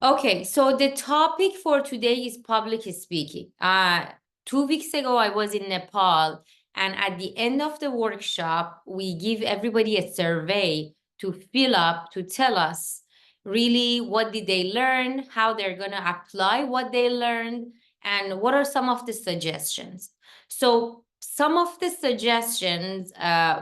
Okay, so the topic for today is public speaking. 2 weeks ago, I was in Nepal, and at the end of the workshop, we give everybody a survey to fill up to tell us really what did they learn, how they're going to apply what they learned, and what are some of the suggestions. So some of the suggestions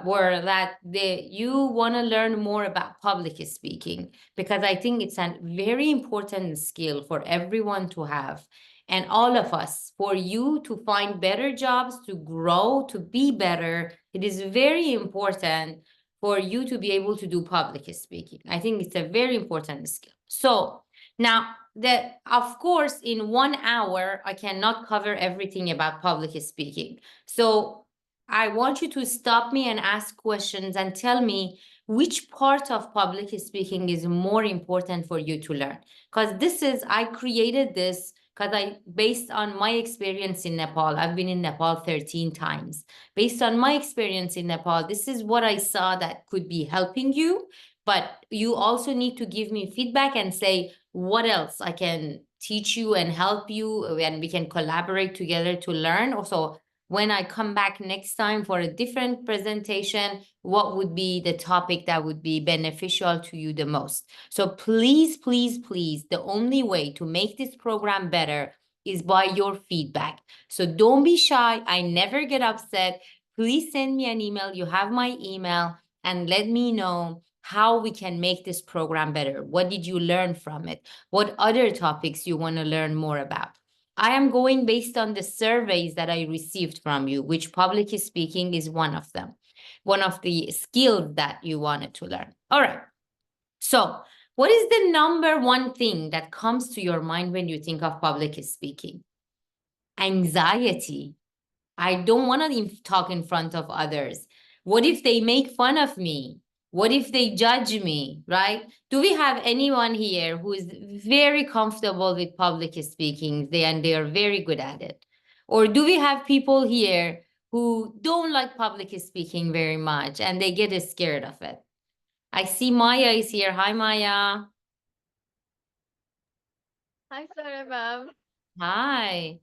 were that you want to learn more about public speaking, because I think it's a very important skill for everyone to have. And all of us, for you to find better jobs, to grow, to be better, it is very important for you to be able to do public speaking. I think it's a very important skill. So now, of course, in 1 hour, I cannot cover everything about public speaking. So I want you to stop me and ask questions and tell me which part of public speaking is more important for you to learn. Because I created this because based on my experience in Nepal, I've been in Nepal 13 times. Based on my experience in Nepal, this is what I saw that could be helping you. But you also need to give me feedback and say what else I can teach you and help you, and we can collaborate together to learn. Also, when I come back next time for a different presentation, what would be the topic that would be beneficial to you the most? So please, please, please, the only way to make this program better is by your feedback. So don't be shy. I never get upset. Please send me an email. You have my email, and let me know how we can make this program better. What did you learn from it? What other topics you want to learn more about? I am going based on the surveys that I received from you, which public speaking is one of them, one of the skills that you wanted to learn. All right. So what is the number one thing that comes to your mind when you think of public speaking? Anxiety. I don't want to talk in front of others. What if they make fun of me? What if they judge me, right? Do we have anyone here who is very comfortable with public speaking and they are very good at it? Or do we have people here who don't like public speaking very much and they get scared of it? I see Maya is here. Hi, Maya. Hi, Sarah ma'am. Hi.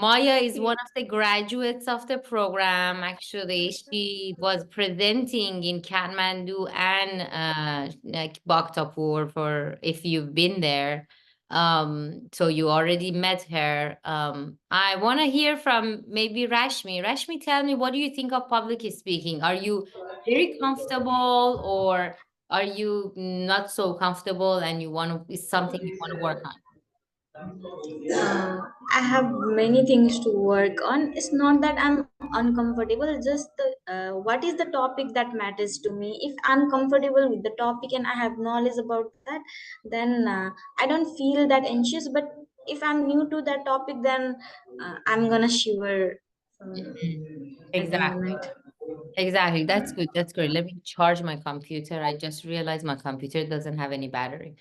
Maya is one of the graduates of the program. Actually, she was presenting in Kathmandu and like Bhaktapur, for if you've been there. So you already met her. I want to hear from maybe Rashmi. Rashmi, tell me, what do you think of public speaking? Are you very comfortable, or are you not so comfortable and you want to, is something you want to work on? uh, I have many things to work on. It's not that I'm uncomfortable, just what is the topic that matters to me. If I'm comfortable with the topic and I have knowledge about that, then I don't feel that anxious. But if I'm new to that topic, then I'm gonna shiver Mhm. at the Exactly. moment. Exactly. That's good. That's great. Let me charge my computer. I just realized my computer doesn't have any battery.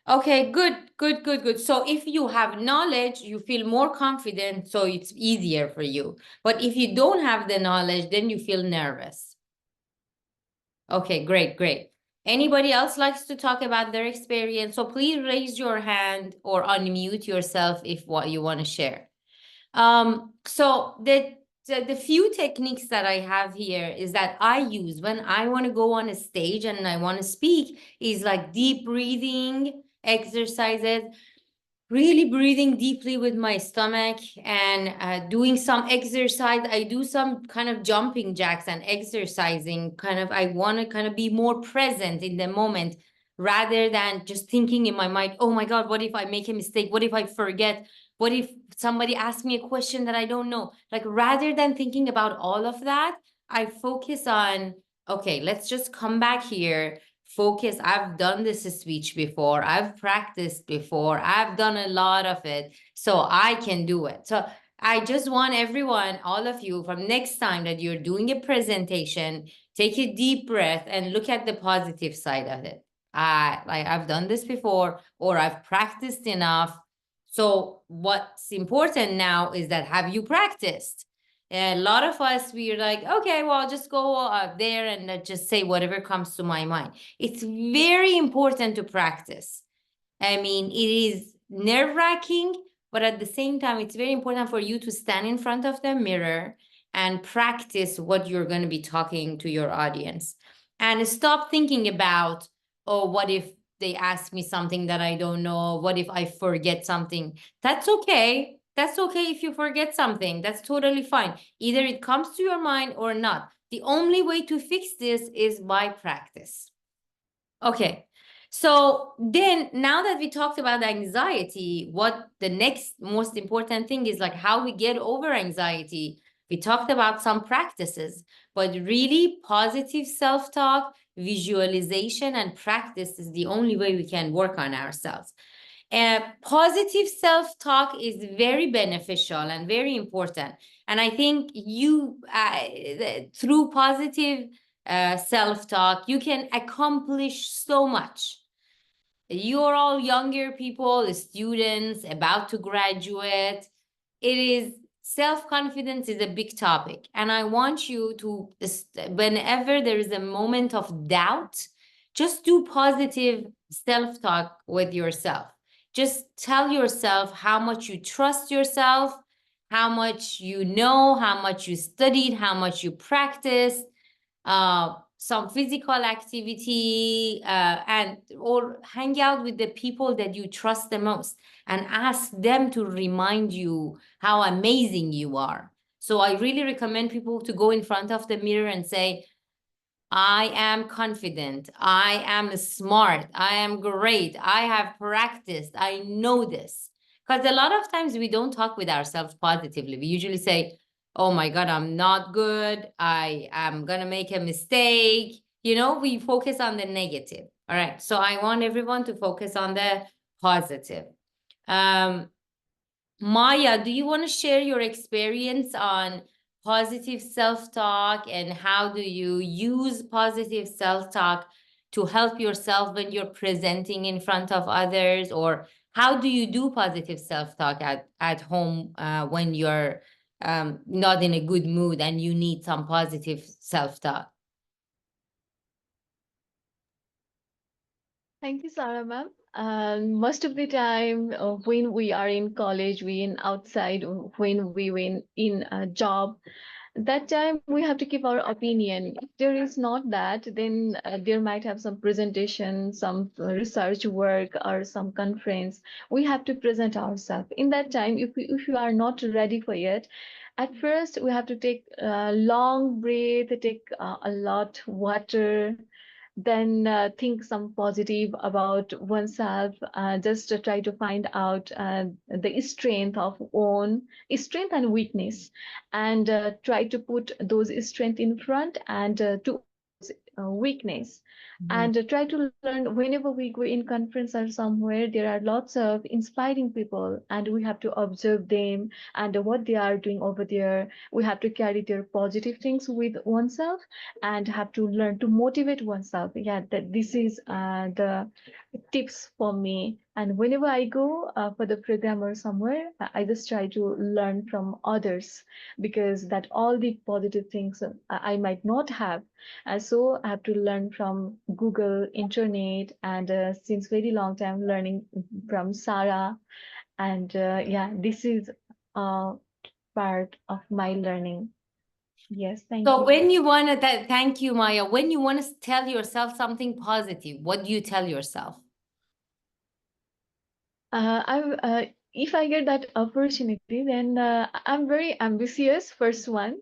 Okay, good, good, good, good. So if you have knowledge, you feel more confident, so it's easier for you. But if you don't have the knowledge, then you feel nervous. Okay, great, great. Anybody else likes to talk about their experience? So please raise your hand or unmute yourself if what you want to share. So the few techniques that I have here is that I use when I want to go on a stage and I want to speak, is like deep breathing exercises, really breathing deeply with my stomach, and doing some exercise. I do some kind of jumping jacks and exercising. I want to kind of be more present in the moment rather than just thinking in my mind, oh my God, what if I make a mistake? What if I forget? What if somebody asks me a question that I don't know? Like, rather than thinking about all of that, I focus on, okay, let's just come back here, focus. I've done this speech before. I've practiced before. I've done a lot of it. So I can do it. So I just want everyone, all of you, from next time that you're doing a presentation, take a deep breath and look at the positive side of it. I've done this before, or I've practiced enough. So what's important now is that, have you practiced? A lot of us, we're like, okay, well, I'll just go there and just say whatever comes to my mind. It's very important to practice. I mean, it is nerve-wracking, but at the same time, it's very important for you to stand in front of the mirror and practice what you're going to be talking to your audience. And stop thinking about, oh, what if they ask me something that I don't know? What if I forget something? That's okay. That's okay if you forget something. That's totally fine. Either it comes to your mind or not. The only way to fix this is by practice. Okay. So then now that we talked about anxiety, what the next most important thing is like how we get over anxiety. We talked about some practices, but really positive self-talk, visualization, and practice is the only way we can work on ourselves. Positive self-talk is very beneficial and very important. And I think you, through positive self-talk, you can accomplish so much. You're all younger people, students about to graduate. It is self-confidence is a big topic. And I want you to, whenever there is a moment of doubt, just do positive self-talk with yourself. Just tell yourself how much you trust yourself, how much you know, how much you studied, how much you practiced, some physical activity, and or hang out with the people that you trust the most and ask them to remind you how amazing you are. So I really recommend people to go in front of the mirror and say, I am confident, I am smart, I am great, I have practiced, I know this. Because a lot of times we don't talk with ourselves positively. We usually say, oh my God, I'm not good, I am gonna make a mistake. You know, we focus on the negative. All right, so I want everyone to focus on the positive. Maya, do you want to share your experience on positive self-talk and how do you use positive self-talk to help yourself when you're presenting in front of others? Or how do you do positive self-talk at home when you're not in a good mood and you need some positive self-talk? Thank you, Sarah, ma'am. Most of the time, when we are in college, we in outside, when we in a job, that time we have to keep our opinion. If there is not that, then there might have some presentation, some research work, or some conference. We have to present ourselves. In that time, if you are not ready for it, at first we have to take a long breath, take a lot water, then think some positive about oneself, just to try to find out the strength of own strength and weakness, and try to put those strength in front and to weakness, and try to learn. Whenever we go in conference or somewhere, there are lots of inspiring people, and we have to observe them and what they are doing over there. We have to carry their positive things with oneself and have to learn to motivate oneself. Yeah, that this is the tips for me. And whenever I go for the program or somewhere, I just try to learn from others, because that all the positive things I might not have. So I have to learn from Google, internet, and since very long time learning from Sarah. And yeah, this is part of my learning. Yes, thank So you. when you want to, thank you, Maya. When you want to tell yourself something positive, what do you tell yourself? If I get that opportunity, then I'm very ambitious. First one.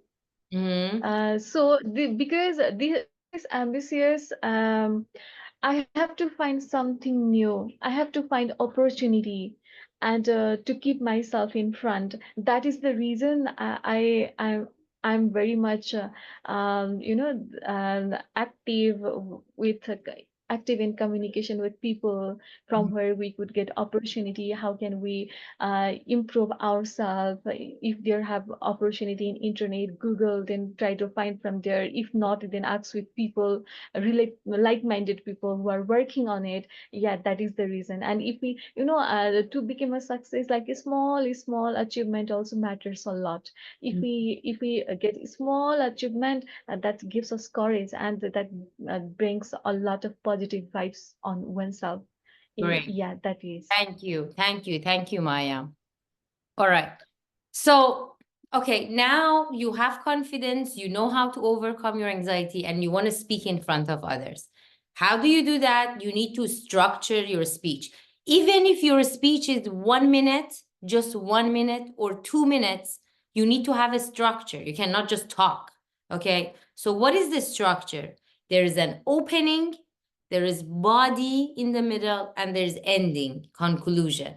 Mm-hmm. Because this ambitious, I have to find something new. I have to find opportunity, and to keep myself in front. That is the reason I'm very much active with active in communication with people, from where we could get opportunity. How can we improve ourselves? If there have opportunity in internet, Google, then try to find from there. If not, then ask with people, relate like-minded people who are working on it. Yeah, that is the reason. And if we, to become a success, like a small achievement also matters a lot. If we get a small achievement, that gives us courage, and that brings a lot of positive vibes on oneself. Great. Yeah, that is. Thank you. Thank you. Thank you, Maya. All right. So, okay, now you have confidence, you know how to overcome your anxiety, and you want to speak in front of others. How do you do that? You need to structure your speech. Even if your speech is 1 minute, just 1 minute or 2 minutes, you need to have a structure. You cannot just talk. Okay. So, what is the structure? There is an opening, there is body in the middle, and there's ending, conclusion.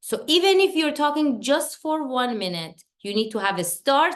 So even if you're talking just for 1 minute, you need to have a start,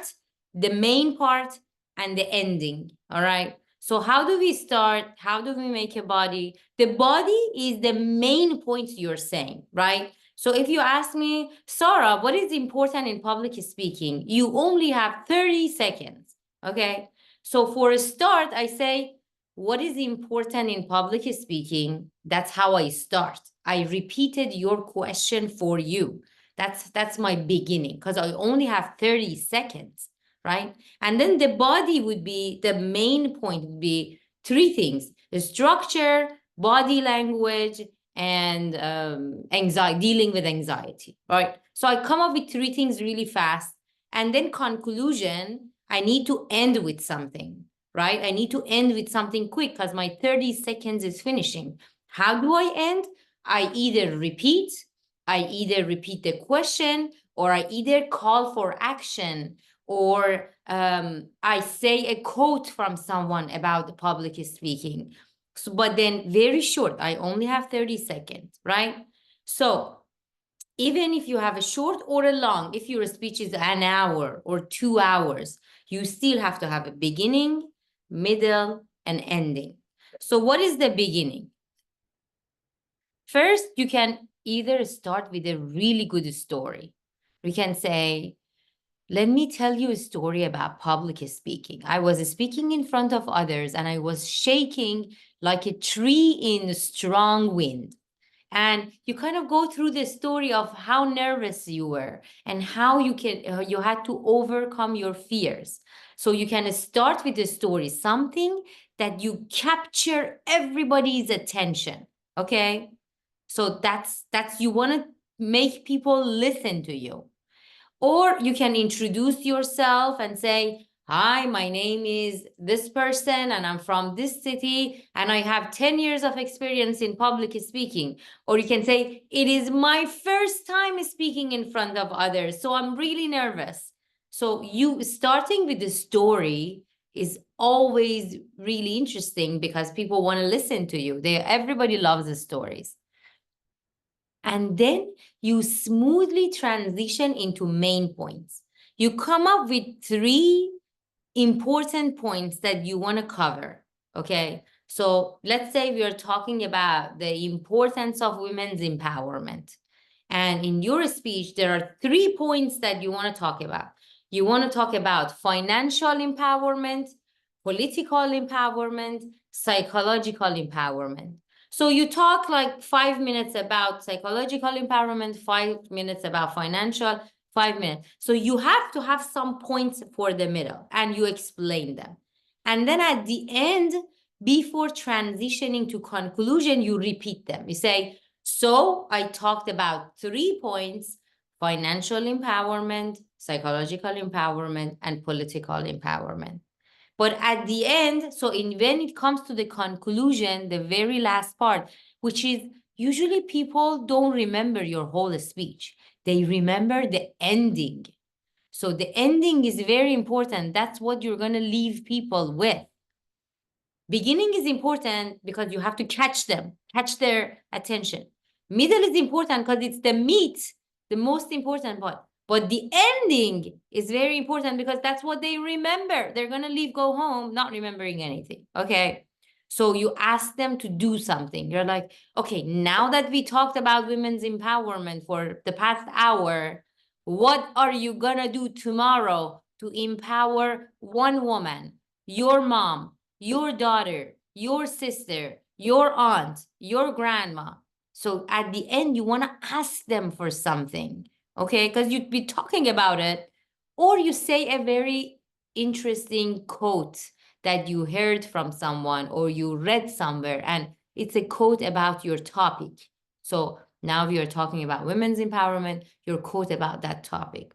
the main part, and the ending. All right. So how do we start? How do we make a body? The body is the main points you're saying, right? So if you ask me, Sarah, what is important in public speaking? You only have 30 seconds. Okay. So for a start, I say, what is important in public speaking? That's how I start. I repeated your question for you. That's my beginning because I only have 30 seconds, right? And then the body would be, the main point would be three things: the structure, body language, and anxiety, dealing with anxiety, right? So I come up with three things really fast. And then conclusion, I need to end with something, right? I need to end with something quick because my 30 seconds is finishing. How do I end? I either repeat the question, or I either call for action, or I say a quote from someone about the public speaking. So, but then very short, I only have 30 seconds, right? So even if you have a short or a long, if your speech is an hour or 2 hours, you still have to have a beginning, middle, and ending. So what is the beginning? First, you can either start with a really good story. We can say, let me tell you a story about public speaking. I was speaking in front of others and I was shaking like a tree in a strong wind. And you kind of go through the story of how nervous you were and how you had to overcome your fears. So you can start with the story, something that you capture everybody's attention. Okay. So that's you want to make people listen to you. Or you can introduce yourself and say, hi, my name is this person and I'm from this city and I have 10 years of experience in public speaking. Or you can say, it is my first time speaking in front of others, so I'm really nervous. So you starting with the story is always really interesting because people want to listen to you. Everybody loves the stories. And then you smoothly transition into main points. You come up with three important points that you want to cover, okay? So let's say we are talking about the importance of women's empowerment. And in your speech, there are 3 points that you want to talk about. You want to talk about financial empowerment, political empowerment, psychological empowerment. So you talk like 5 minutes about psychological empowerment, 5 minutes about financial, 5 minutes. So you have to have some points for the middle and you explain them. And then at the end, before transitioning to conclusion, you repeat them. You say, so I talked about 3 points: financial empowerment, psychological empowerment, and political empowerment. But at the end, so when it comes to the conclusion, the very last part, which is usually people don't remember your whole speech. They remember the ending. So the ending is very important. That's what you're going to leave people with. Beginning is important because you have to catch them, catch their attention. Middle is important because it's the meat, the most important part. But the ending is very important because that's what they remember. They're going to leave, go home, not remembering anything. Okay. So you ask them to do something. You're like, okay, now that we talked about women's empowerment for the past hour, what are you going to do tomorrow to empower one woman, your mom, your daughter, your sister, your aunt, your grandma? So at the end, you want to ask them for something, okay? Because you'd be talking about it, or you say a very interesting quote that you heard from someone or you read somewhere, and it's a quote about your topic. So now we are talking about women's empowerment, your quote about that topic.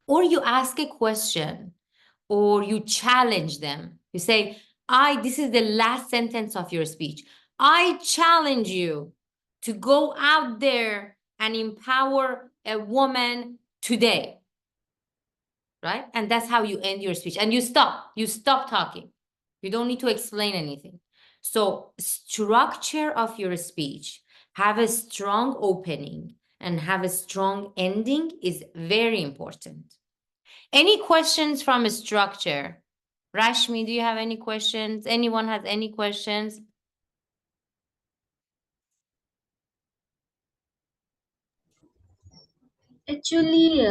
Or you ask a question, or you challenge them. You say, this is the last sentence of your speech. I challenge you to go out there and empower a woman today. Right? And that's how you end your speech. And you stop talking. You don't need to explain anything. So structure of your speech, have a strong opening and have a strong ending is very important. Any questions from a structure? Rashmi, do you have any questions? Anyone has any questions? Actually,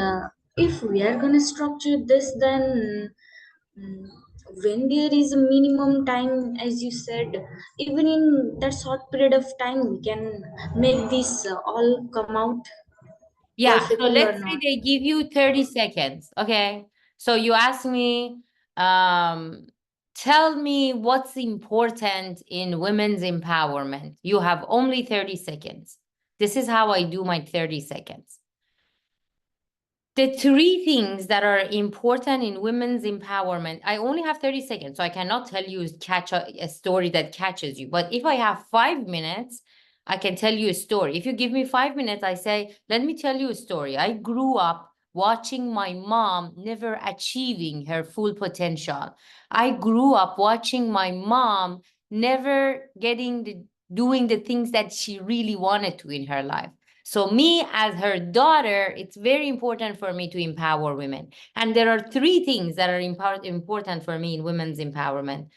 if we are gonna structure this, then mm, when there is a minimum time, as you said, even in that short period of time, we can make this all come out Yeah, so perfectly or let's say not. they give you 30 seconds, okay? So you ask me, tell me what's important in women's empowerment. You have only 30 seconds. This is how I do my 30 seconds. The three things that are important in women's empowerment, I only have 30 seconds, so I cannot tell you catch a story that catches you. But if I have 5 minutes, I can tell you a story. If you give me 5 minutes, I say, let me tell you a story. I grew up watching my mom never achieving her full potential. I grew up watching my mom never doing the things that she really wanted to in her life. So me as her daughter, it's very important for me to empower women. And there are three things that are important for me in women's empowerment: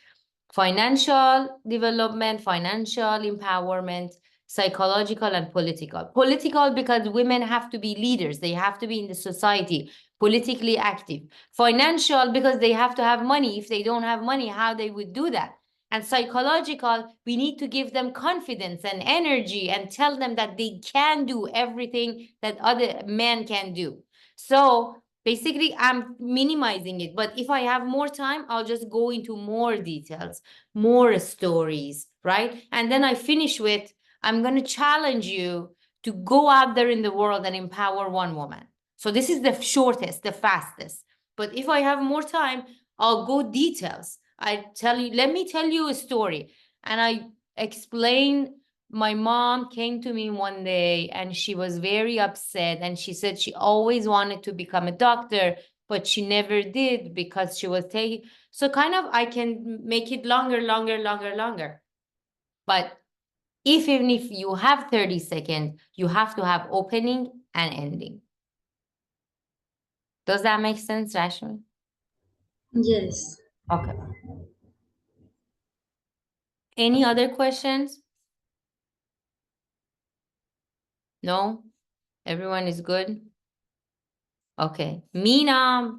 financial development, financial empowerment, psychological, and political. Political, because women have to be leaders. They have to be in the society, politically active. Financial, because they have to have money. If they don't have money, how they would do that? And psychological, we need to give them confidence and energy and tell them that they can do everything that other men can do. So basically, I'm minimizing it. But if I have more time, I'll just go into more details, more stories, right? And then I finish with, I'm going to challenge you to go out there in the world and empower one woman. So this is the shortest, the fastest. But if I have more time, I'll go details. Let me tell you a story. And I explain, my mom came to me one day and she was very upset. And she said she always wanted to become a doctor, but she never did because she was taking. So kind of I can make it longer. But even if you have 30 seconds, you have to have opening and ending. Does that make sense, Rashmi? Yes. Okay. Any other questions? No? Everyone is good? Okay. Meena.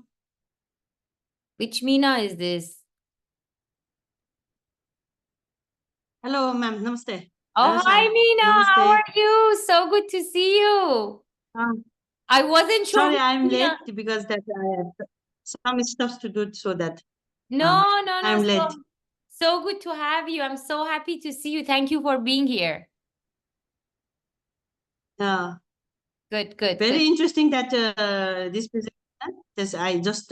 Which Meena is this? Hello, ma'am. Namaste. Oh, hi, Meena. How Namaste. are you? So good to see you. I wasn't sure. Sorry, I'm Meena. late because that I have some stuff to do, so that No. I'm late. So good to have you. I'm so happy to see you. Thank you for being here. Good. Very interesting that this presentation. This I just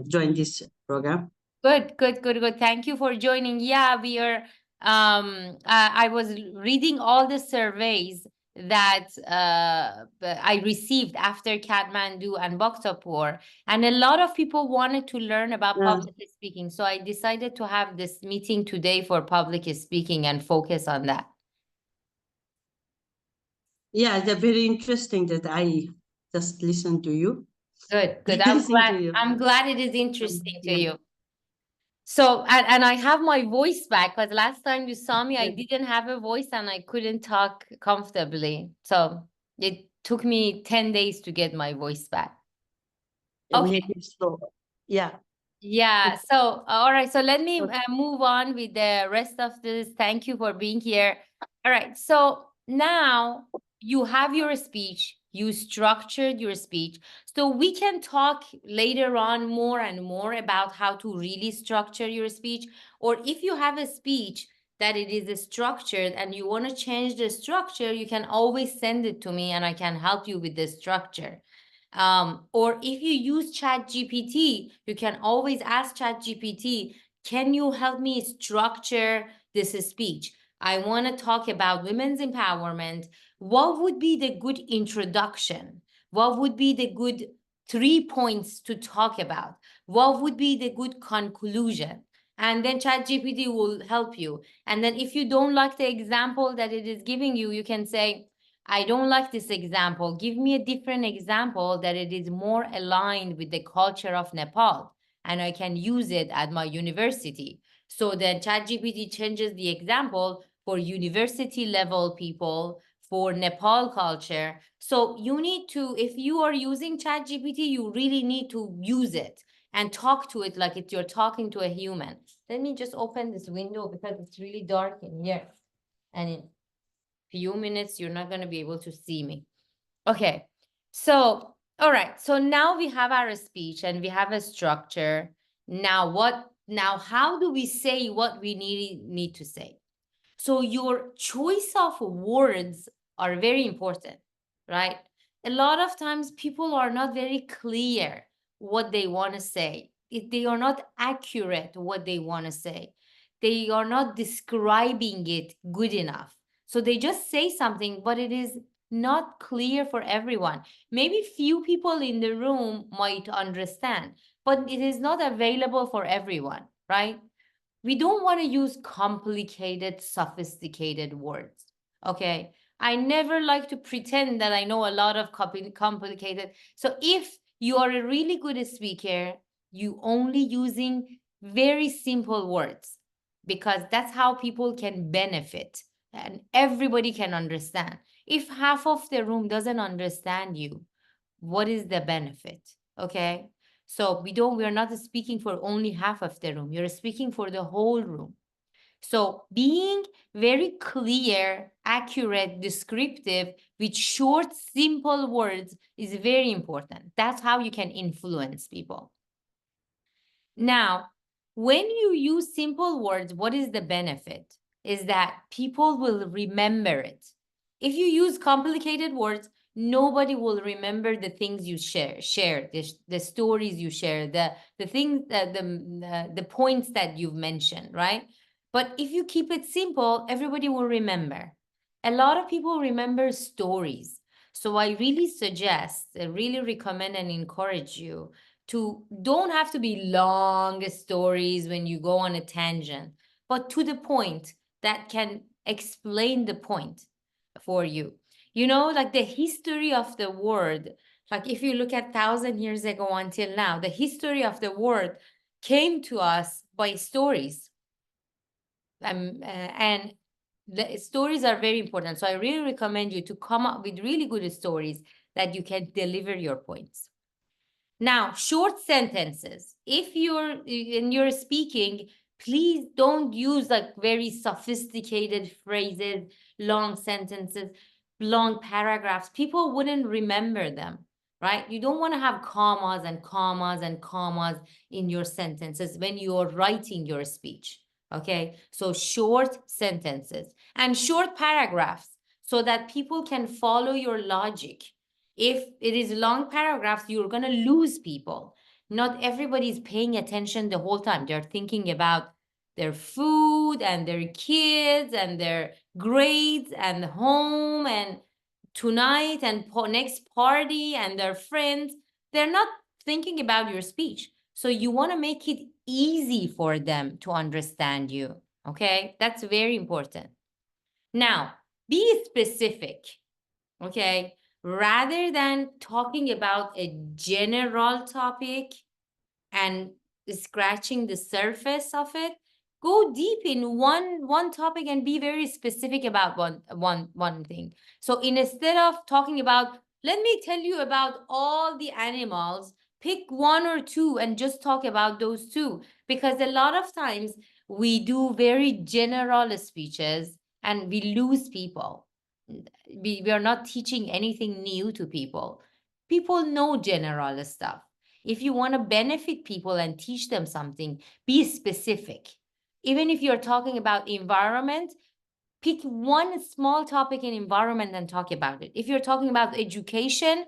joined this program. Good. Thank you for joining. Yeah, we are. I was reading all the surveys that I received after Kathmandu and Bhaktapur, and a lot of people wanted to learn about Yeah. public speaking. So I decided to have this meeting today for public speaking and focus on that. Yeah, they're very interesting that I just listened to you. Good. Listening to you. I'm glad it is interesting to Yeah. you. So, and I have my voice back, because last time you saw me, I didn't have a voice and I couldn't talk comfortably. So it took me 10 days to get my voice back. Okay. So, yeah. Yeah. So, all right. So let me move on with the rest of this. Thank you for being here. All right. So now you have your speech, you structured your speech. So we can talk later on more and more about how to really structure your speech. Or if you have a speech that it is structured and you want to change the structure, you can always send it to me and I can help you with the structure. Or if you use ChatGPT, you can always ask ChatGPT, can you help me structure this speech? I want to talk about women's empowerment. What would be the good introduction? What would be the good 3 points to talk about? What would be the good conclusion? And then ChatGPT will help you. And then if you don't like the example that it is giving you, you can say, I don't like this example. Give me a different example that it is more aligned with the culture of Nepal, and I can use it at my university. So then ChatGPT changes the example for university level people, for Nepal culture. So you need to, if you are using ChatGPT, you really need to use it and talk to it like you're talking to a human. Let me just open this window because it's really dark in here. And in few minutes, you're not going to be able to see me. Okay, so, all right. So now we have our speech and we have a structure. Now how do we say what we need to say? So your choice of words are very important, right? A lot of times people are not very clear what they want to say. If they are not accurate what they want to say, they are not describing it good enough. So they just say something, but it is not clear for everyone. Maybe few people in the room might understand, but it is not available for everyone, right? We don't want to use complicated, sophisticated words. Okay. I never like to pretend that I know a lot of complicated. So if you are a really good speaker, you only using very simple words, because that's how people can benefit and everybody can understand. If half of the room doesn't understand you, what is the benefit? Okay. So we're not speaking for only half of the room. You're speaking for the whole room. So being very clear, accurate, descriptive with short, simple words is very important. That's how you can influence people. Now, when you use simple words, what is the benefit? Is that people will remember it. If you use complicated words, nobody will remember the things you share, the stories you share, the things, the points that you've mentioned, right? But if you keep it simple, everybody will remember. A lot of people remember stories. So I really suggest, I really recommend and encourage you to don't have to be long stories when you go on a tangent, but to the point that can explain the point for you. You know, like the history of the word, like if you look at 1,000 years ago until now, the history of the word came to us by stories. And the stories are very important. So I really recommend you to come up with really good stories that you can deliver your points. Now, short sentences. If you're speaking, please don't use like very sophisticated phrases, long sentences, long paragraphs. People wouldn't remember them, right? You don't want to have commas and commas and commas in your sentences when you're writing your speech. Okay, so short sentences and short paragraphs so that people can follow your logic. If it is long paragraphs, you're going to lose people. Not everybody is paying attention the whole time. They're thinking about their food and their kids and their grades and home and tonight and next party and their friends. They're not thinking about your speech. So you want to make it easy for them to understand you. Okay, that's very important. Now, be specific. Okay, rather than talking about a general topic and scratching the surface of it, go deep in one topic and be very specific about one thing. So instead of talking about, let me tell you about all the animals, pick one or two and just talk about those two, because a lot of times we do very general speeches and we lose people. We are not teaching anything new to people. People know general stuff. If you want to benefit people and teach them something, be specific. Even if you're talking about environment, pick one small topic in environment and talk about it. If you're talking about education,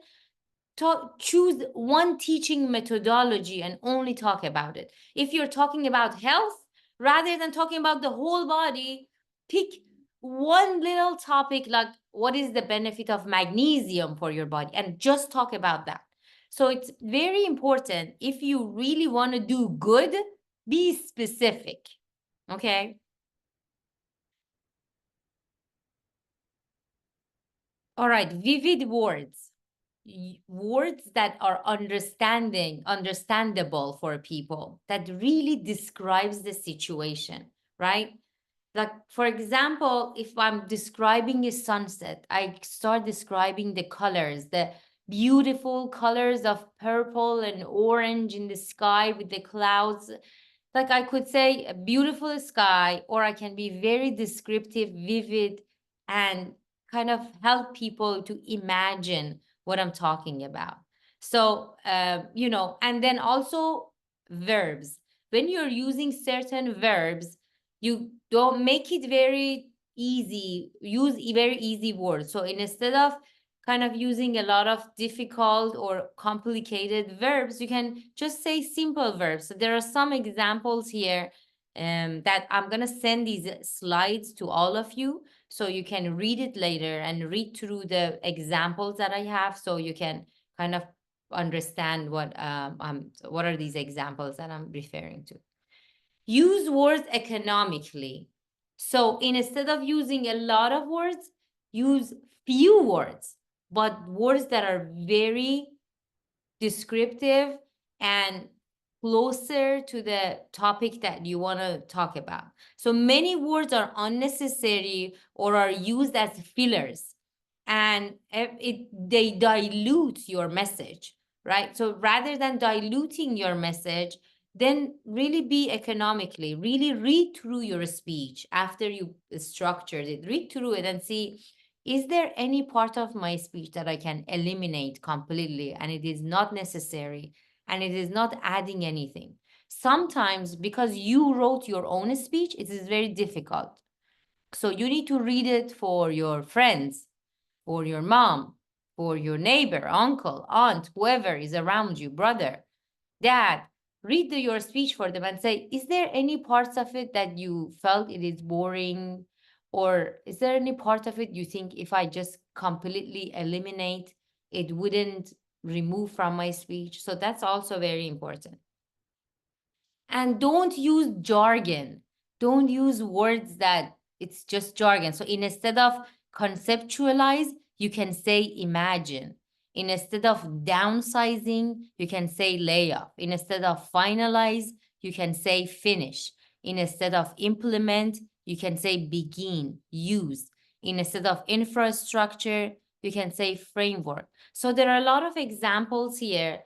choose one teaching methodology and only talk about it. If you're talking about health, rather than talking about the whole body, pick one little topic like what is the benefit of magnesium for your body and just talk about that. So it's very important, if you really want to do good, be specific, okay? All right, vivid words. Words that are understandable for people, that really describes the situation, right? Like, for example, if I'm describing a sunset, I start describing the colors, the beautiful colors of purple and orange in the sky with the clouds. Like, I could say a beautiful sky, or I can be very descriptive, vivid, and kind of help people to imagine what I'm talking about. So, you know, and then also verbs. When you're using certain verbs, you don't make it very easy, use very easy words. So instead of kind of using a lot of difficult or complicated verbs, you can just say simple verbs. So there are some examples here that I'm going to send these slides to all of you, so you can read it later and read through the examples that I have, so you can kind of understand what are these examples that I'm referring to. Use words economically. So instead of using a lot of words, use few words, but words that are very descriptive and closer to the topic that you want to talk about. So many words are unnecessary or are used as fillers, and they dilute your message, right? So rather than diluting your message, then really be economically, really read through your speech after you structured it, read through it and see, is there any part of my speech that I can eliminate completely and it is not necessary and it is not adding anything? Sometimes because you wrote your own speech, it is very difficult. So you need to read it for your friends, for your mom, for your neighbor, uncle, aunt, whoever is around you, brother, dad. Read your speech for them and say, is there any parts of it that you felt it is boring? Or is there any part of it you think if I just completely eliminate, it wouldn't remove from my speech? So that's also very important. And don't use jargon. Don't use words that it's just jargon. So instead of conceptualize, you can say imagine. Instead of downsizing, you can say layoff. Instead of finalize, you can say finish. Instead of implement, you can say begin, use. Instead of infrastructure, you can say framework. So there are a lot of examples here.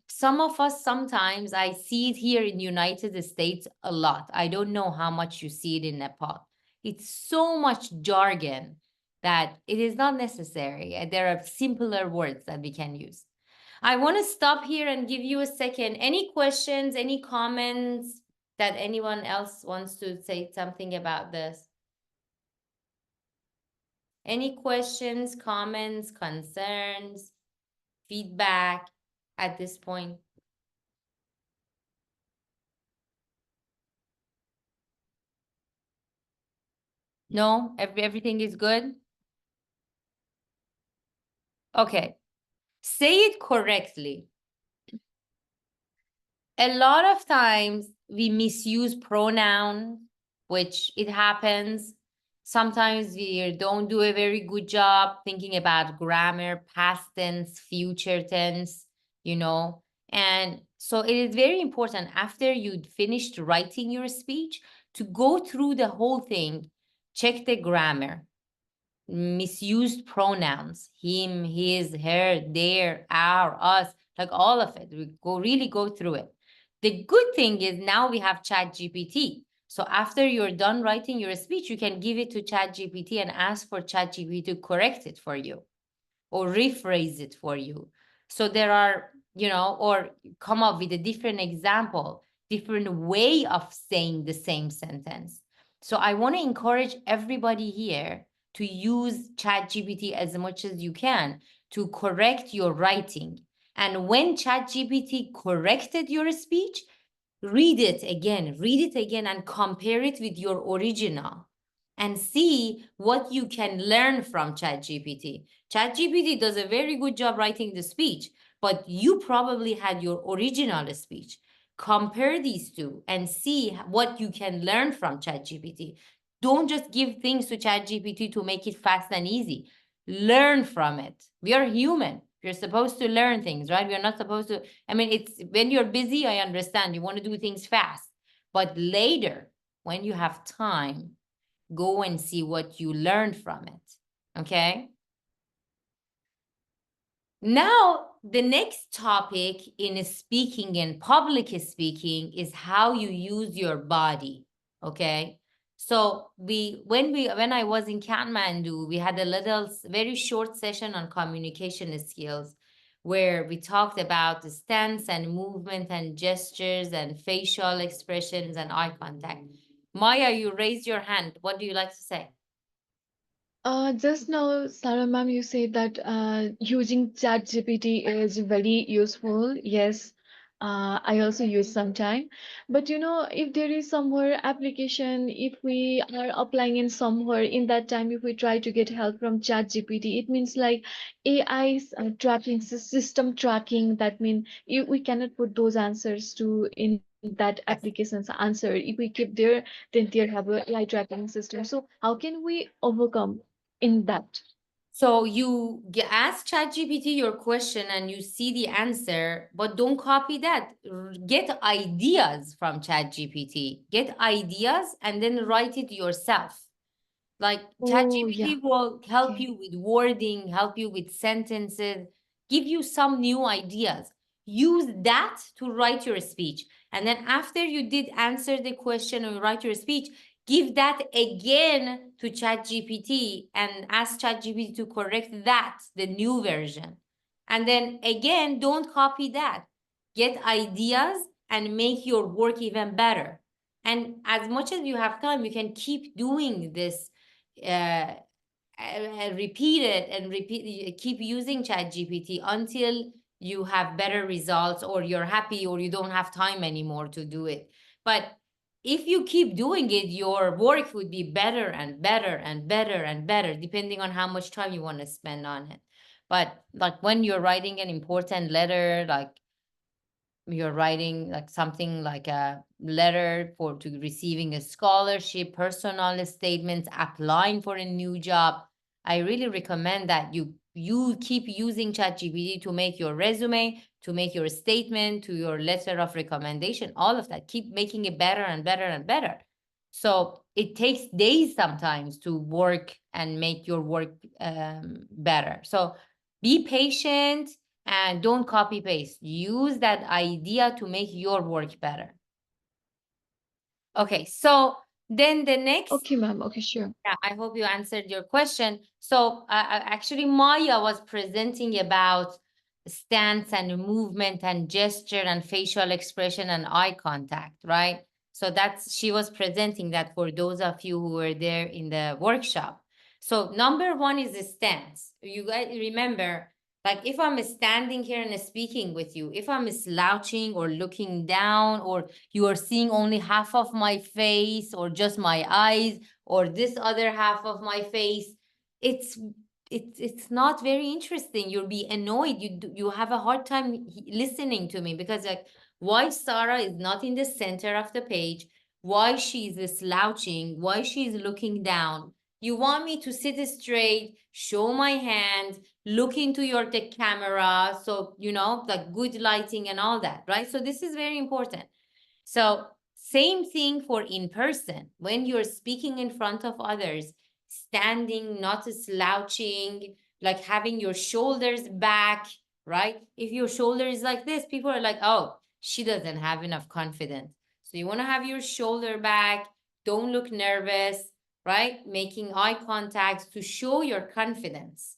Some of us, sometimes I see it here in the United States a lot. I don't know how much you see it in Nepal. It's so much jargon that it is not necessary. There are simpler words that we can use. I want to stop here and give you a second. Any questions, any comments that anyone else wants to say something about this? Any questions, comments, concerns, feedback at this point? No, everything is good? Okay. Say it correctly. A lot of times we misuse pronoun, which it happens. Sometimes we don't do a very good job thinking about grammar, past tense, future tense, you know. And so it is very important after you finished writing your speech to go through the whole thing, check the grammar, misused pronouns, him, his, her, their, our, us, like all of it. We really go through it. The good thing is now we have ChatGPT. So after you're done writing your speech, you can give it to ChatGPT and ask for ChatGPT to correct it for you or rephrase it for you. So there are, you know, or come up with a different example. different way of saying the same sentence. So I want to encourage everybody here to use ChatGPT as much as you can to correct your writing. And when ChatGPT corrected your speech, read it again, and compare it with your original and see what you can learn from ChatGPT. ChatGPT does a very good job writing the speech, but you probably had your original speech. Compare these two and see what you can learn from ChatGPT. Don't just give things to ChatGPT to make it fast and easy. Learn from it. We are human. You're supposed to learn things, right? We're not supposed to. I mean, it's when you're busy, I understand you want to do things fast. But later, when you have time, go and see what you learned from it. Okay? Now, the next topic in speaking and public speaking is how you use your body. Okay? So when I was in Kathmandu, we had a little very short session on communication skills where we talked about the stance and movement and gestures and facial expressions and eye contact. Maya, you raised your hand. What do you like to say? Just now, Sarah ma'am, you said that using ChatGPT is very useful. Yes, I also use sometime. But you know, if there is somewhere application, if we are applying in somewhere in that time, if we try to get help from ChatGPT, it means like AI tracking, system tracking. That means we cannot put those answers to in that Yes. application's answer. If we keep there, then there have a AI tracking system. So how can we overcome in that? So you ask ChatGPT your question and you see the answer, but don't copy that. Get ideas from ChatGPT. Get ideas and then write it yourself. Like Oh, yeah. ChatGPT will help Okay. you with wording, help you with sentences, give you some new ideas. Use that to write your speech. And then after you did answer the question or write your speech, give that again to ChatGPT and ask ChatGPT to correct that, the new version. And then again, don't copy that. Get ideas and make your work even better. And as much as you have time, you can keep doing this, repeat it and repeat, keep using ChatGPT until you have better results or you're happy or you don't have time anymore to do it. But if you keep doing it, your work would be better and better and better and better, depending on how much time you want to spend on it. But like when you're writing an important letter, like you're writing like something like a letter for to receiving a scholarship, personal statements, applying for a new job, I really recommend that you keep using ChatGPT to make your resume, to make your statement, to your letter of recommendation, all of that. Keep making it better and better and better. So it takes days sometimes to work and make your work better. So be patient and don't copy paste. Use that idea to make your work better. Okay, so then the next, Okay, ma'am. Okay, sure. yeah, I hope you answered your question. So actually, Maya was presenting about stance and movement and gesture and facial expression and eye contact, right? So she was presenting that for those of you who were there in the workshop. So number one is the stance. You guys remember, like if I'm standing here and speaking with you, if I'm slouching or looking down, or you are seeing only half of my face or just my eyes, or this other half of my face, it's it's not very interesting. You'll be annoyed. You have a hard time listening to me, because like, why Sarah is not in the center of the page, why she's slouching, why she's looking down. You want me to sit straight, show my hand, look into the camera, so like good lighting and all that, right? So this is very important. So same thing for in person. When you're speaking in front of others, standing, not slouching, like having your shoulders back, right? If your shoulder is like this, people are like, oh, she doesn't have enough confidence. So you want to have your shoulder back. Don't look nervous, right? Making eye contact to show your confidence.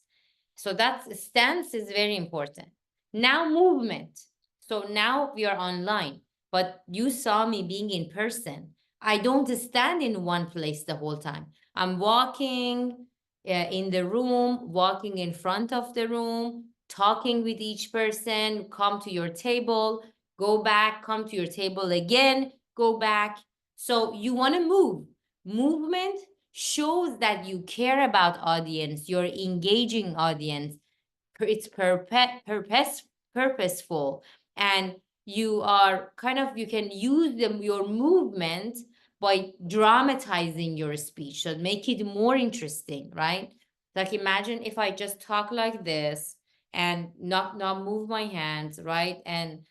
So that stance is very important. Now movement. So now we are online. but you saw me being in person. I don't stand in one place the whole time. I'm walking in the room, walking in front of the room, talking with each person, come to your table, go back, come to your table again, go back. So you want to move. Movement shows that you care about audience, you're engaging audience. It's purposeful, and you are kind of, you can use your movement by dramatizing your speech, so make it more interesting, right? Like imagine if I just talk like this and not move my hands, right? And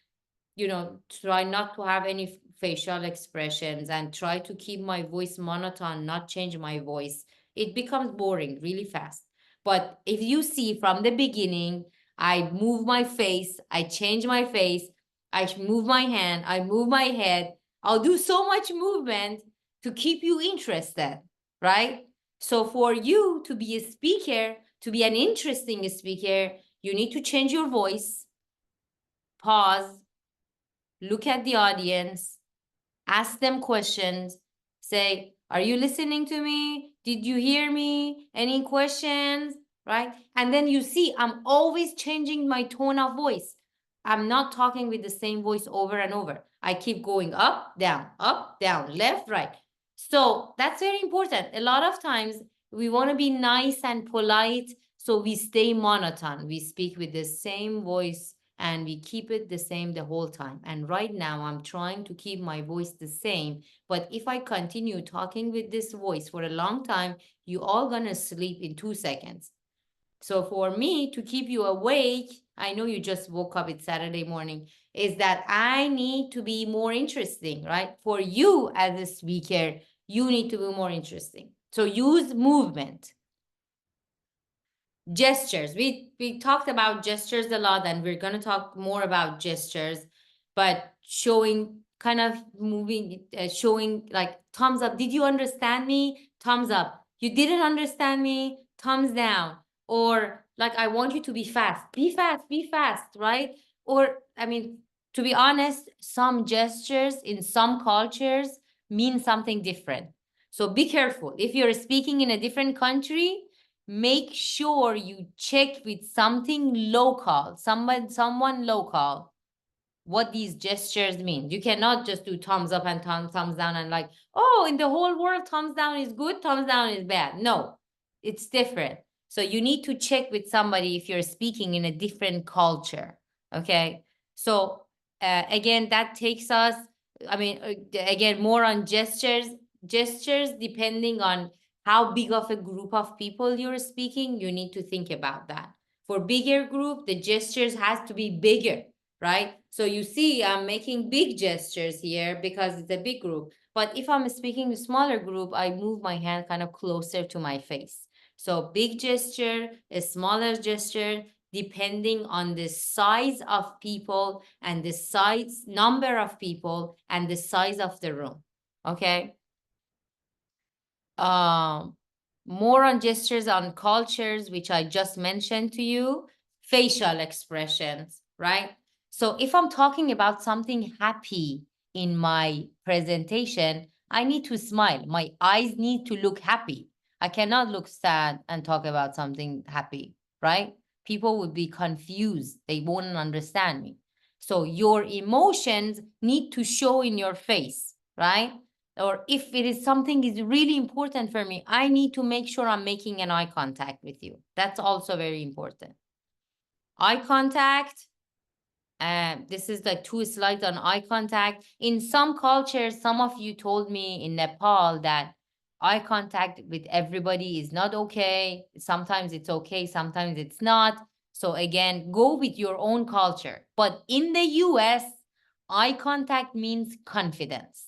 try not to have any facial expressions and try to keep my voice monotone, not change my voice. It becomes boring really fast. But if you see from the beginning, I move my face, I change my face, I move my hand, I move my head, I'll do so much movement to keep you interested, right? So for you to be a speaker, to be an interesting speaker, you need to change your voice, pause, look at the audience, ask them questions, say, are you listening to me? Did you hear me? Any questions? Right? And then you see, I'm always changing my tone of voice. I'm not talking with the same voice over and over. I keep going up, down, left, right. So that's very important. A lot of times we want to be nice and polite, so we stay monotone. We speak with the same voice and we keep it the same the whole time. And right now I'm trying to keep my voice the same. But if I continue talking with this voice for a long time, you all gonna sleep in 2 seconds. So for me to keep you awake, I know you just woke up, it's Saturday morning, is that I need to be more interesting, right? For you as a speaker, you need to be more interesting. So use movement. Gestures. We talked about gestures a lot, and we're going to talk more about gestures, but showing, kind of moving, showing like thumbs up. Did you understand me? Thumbs up. You didn't understand me? Thumbs down. Or like, I want you to be fast. Be fast, right? Or, I mean, to be honest, some gestures in some cultures mean something different. So be careful. If you're speaking in a different country, make sure you check with something local, someone local, what these gestures mean. You cannot just do thumbs up and thumbs down and like, oh, in the whole world, thumbs down is good, thumbs down is bad. No, it's different. So you need to check with somebody if you're speaking in a different culture, okay? So again, that takes us, I mean, again, more on gestures. Gestures, depending on how big of a group of people you're speaking, you need to think about that. For bigger group, the gestures has to be bigger, right? So you see, I'm making big gestures here because it's a big group. But if I'm speaking to a smaller group, I move my hand kind of closer to my face. So big gesture, a smaller gesture, depending on the size of people and the size, number of people and the size of the room, okay? More on gestures on cultures, which I just mentioned to you, facial expressions, right? So if I'm talking about something happy in my presentation, I need to smile. My eyes need to look happy. I cannot look sad and talk about something happy, right? People would be confused. They won't understand me. So your emotions need to show in your face, right? Or if it is something is really important for me, I need to make sure I'm making an eye contact with you. That's also very important. Eye contact. This is like 2 slides on eye contact. In some cultures, some of you told me in Nepal that eye contact with everybody is not okay. Sometimes it's okay, sometimes it's not. So again, go with your own culture. But in the US, eye contact means confidence.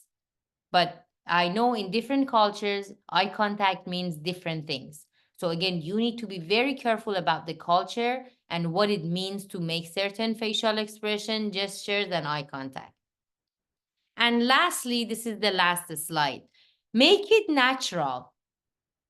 But I know in different cultures, eye contact means different things. So again, you need to be very careful about the culture and what it means to make certain facial expression, gestures, and eye contact. And lastly, this is the last slide. Make it natural.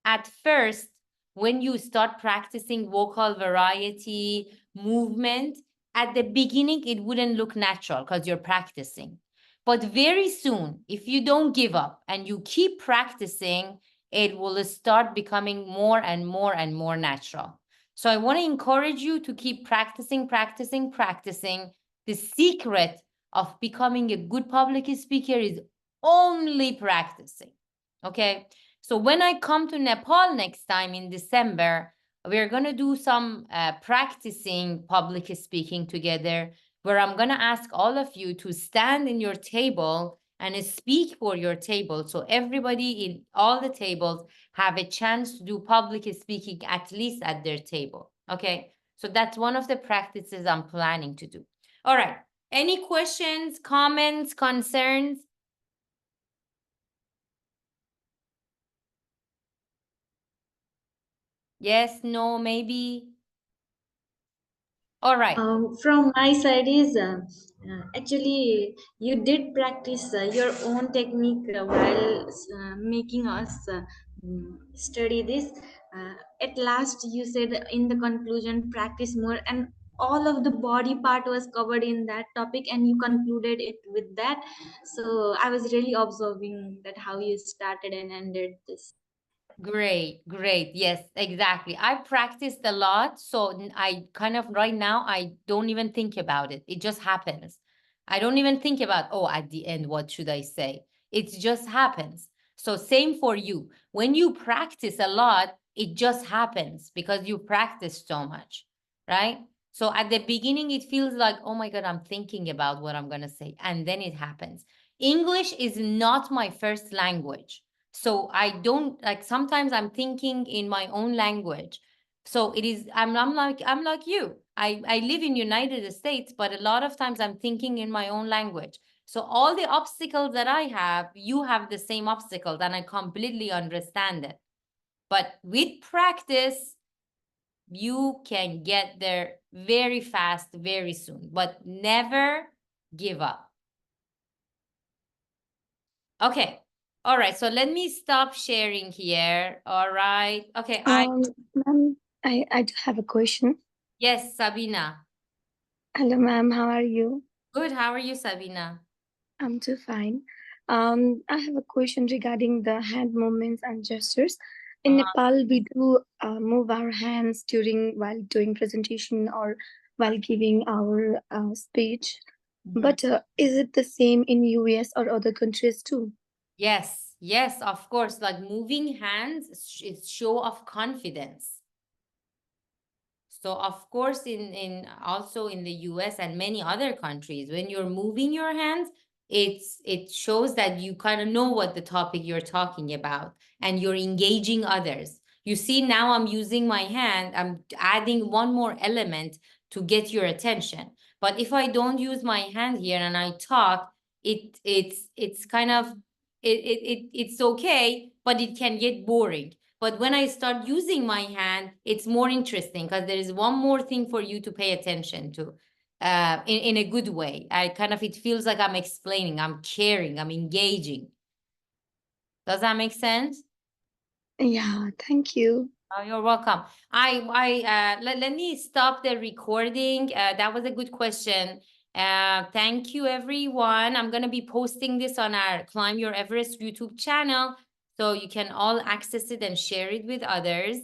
At first, when you start practicing vocal variety, movement, at the beginning, it wouldn't look natural because you're practicing. But very soon, if you don't give up and you keep practicing, it will start becoming more and more and more natural. So I want to encourage you to keep practicing, practicing, practicing. The secret of becoming a good public speaker is only practicing. Okay. So when I come to Nepal next time in December, we're going to do some practicing public speaking together, where I'm going to ask all of you to stand in your table and speak for your table. So everybody in all the tables have a chance to do public speaking, at least at their table. Okay. So that's one of the practices I'm planning to do. All right. Any questions, comments, concerns? Yes, no, maybe. All right. From my side is actually you did practice your own technique while making us study this. At last, you said in the conclusion, practice more, and all of the body part was covered in that topic, and you concluded it with that. So I was really observing that how you started and ended this. Great, great. Yes, exactly. I practiced a lot. So I kind of right now, I don't even think about it. It just happens. I don't even think about, oh, at the end, what should I say? It just happens. So same for you. When you practice a lot, it just happens because you practice so much, right? So at the beginning, it feels like, oh my God, I'm thinking about what I'm going to say. And then it happens. English is not my first language. So I don't like, sometimes I'm thinking in my own language. So it is, I'm like you. I live in United States, but a lot of times I'm thinking in my own language. So all the obstacles that I have, you have the same obstacles, and I completely understand it. But with practice, you can get there very fast, very soon, but never give up. Okay. All right. So let me stop sharing here. All right. Okay. Ma'am, I do have a question. Yes, Sabina. Hello, ma'am. How are you? Good. How are you, Sabina? I'm too fine. I have a question regarding the hand movements and gestures. In Uh-huh. Nepal, we do move our hands during while doing presentation or while giving our speech. Mhm. But is it the same in US or other countries too? Yes. Yes, of course. Like moving hands is show of confidence. So of course, in also in the US and many other countries, when you're moving your hands, it shows that you kind of know what the topic you're talking about and you're engaging others. You see, now I'm using my hand, I'm adding one more element to get your attention. But if I don't use my hand here and I talk, it's kind of it's okay, but it can get boring. But when I start using my hand, it's more interesting because there is one more thing for you to pay attention to in a good way. It feels like I'm explaining, I'm caring, I'm engaging. Does that make sense? Yeah, thank you. Oh, you're welcome. Let me stop the recording. That was a good question. Thank you, everyone. I'm gonna be posting this on our Climb Your Everest YouTube channel, so you can all access it and share it with others.